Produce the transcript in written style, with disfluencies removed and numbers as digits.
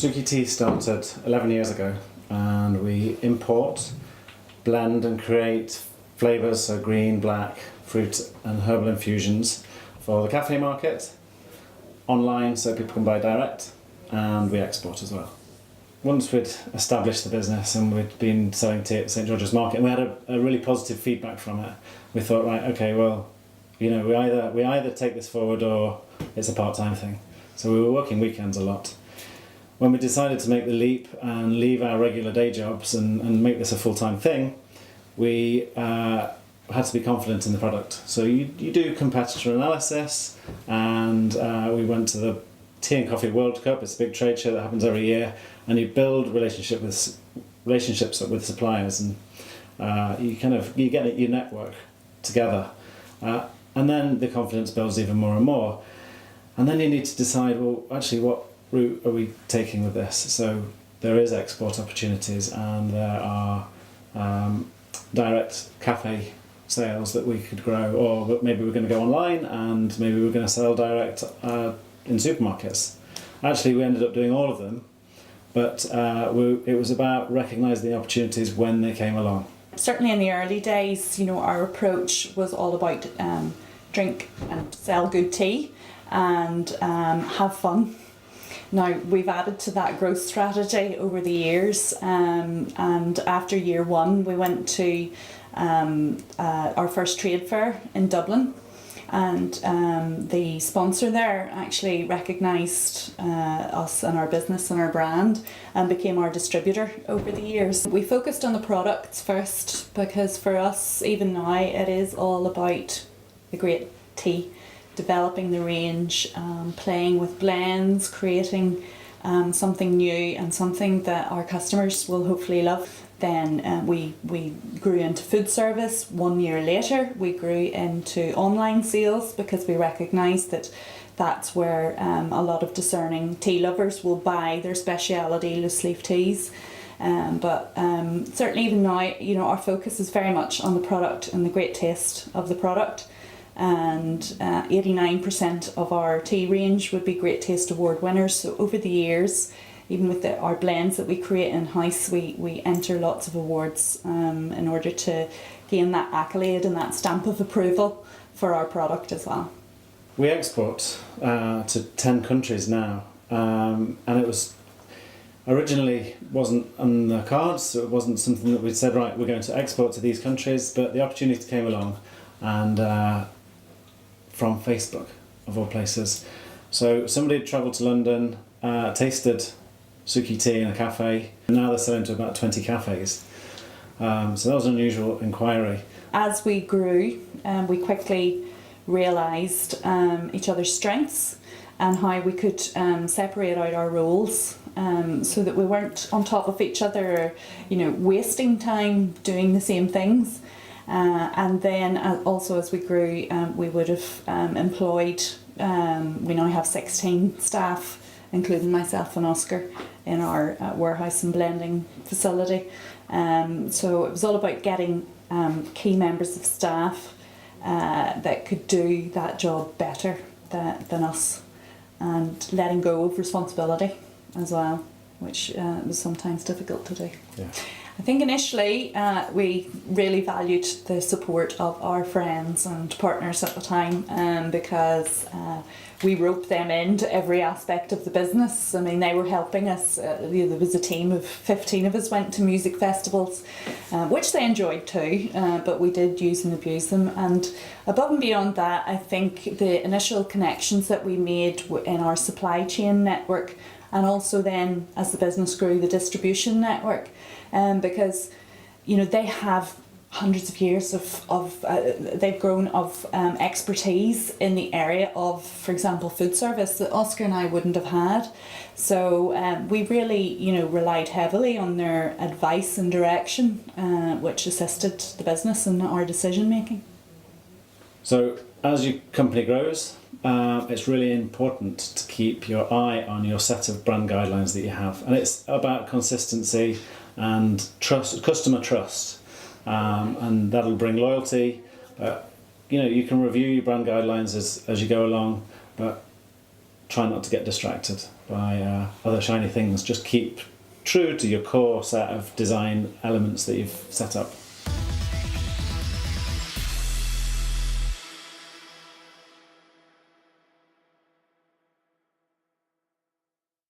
Suki tea started 11 years ago, and we import, blend and create flavours, so green, black, fruit and herbal infusions for the cafe market, online so people can buy direct, and we export as well. Once we'd established the business and we'd been selling tea at St George's Market and we had a really positive feedback from it, we thought, right, okay, well, you know, we either take this forward or it's a part-time thing. So we were working weekends a lot. When we decided to make the leap and leave our regular day jobs and make this a full-time thing, we had to be confident in the product. So you do competitor analysis, and we went to the Tea and Coffee World Cup. It's a big trade show that happens every year, and you build relationships with suppliers, and you get your network together, and then the confidence builds even more and more, and then you need to decide, well, actually, what route are we taking with this? So there is export opportunities, and there are direct cafe sales that we could grow, or maybe we're going to go online and maybe we're going to sell direct in supermarkets. Actually, we ended up doing all of them, but it was about recognising the opportunities when they came along. Certainly in the early days, you know, our approach was all about drink and sell good tea and have fun. Now, we've added to that growth strategy over the years, and after year one we went to our first trade fair in Dublin, and the sponsor there actually recognised us and our business and our brand and became our distributor over the years. We focused on the products first because for us, even now, it is all about the great tea, developing the range, playing with blends, creating something new and something that our customers will hopefully love. Then we grew into food service. 1 year later, we grew into online sales because we recognised that that's where a lot of discerning tea lovers will buy their speciality loose leaf teas. But certainly even now, you know, our focus is very much on the product and the great taste of the product. And 89% of our tea range would be Great Taste Award winners. So over the years, even with our blends that we create in-house, we enter lots of awards in order to gain that accolade and that stamp of approval for our product as well. We export to 10 countries now, and it was originally wasn't on the cards, so it wasn't something that we'd said, right, we're going to export to these countries, but the opportunity came along, and from Facebook, of all places. So somebody had travelled to London, tasted Suki tea in a cafe, and now they're selling to about 20 cafes. So that was an unusual inquiry. As we grew, we quickly realised each other's strengths and how we could separate out our roles, so that we weren't on top of each other, or, you know, wasting time doing the same things. And then also as we grew, we would have employed, we now have 16 staff, including myself and Oscar, in our warehouse and blending facility. So it was all about getting key members of staff that could do that job better than us, and letting go of responsibility as well, which was sometimes difficult to do. Yeah. I think initially we really valued the support of our friends and partners at the time, because we roped them into every aspect of the business. I mean, they were helping us. There was a team of 15 of us went to music festivals, which they enjoyed too, but we did use and abuse them. And above and beyond that, I think the initial connections that we made in our supply chain network, and also then as the business grew, the distribution network, because, you know, they have hundreds of years of they've grown of expertise in the area of, for example, food service that Oscar and I wouldn't have had. So we really, you know, relied heavily on their advice and direction, which assisted the business in our decision making. So as your company grows, it's really important to keep your eye on your set of brand guidelines that you have, and it's about consistency and trust, customer trust, and that'll bring loyalty. You know, you can review your brand guidelines as you go along, but try not to get distracted by other shiny things. Just keep true to your core set of design elements that you've set up.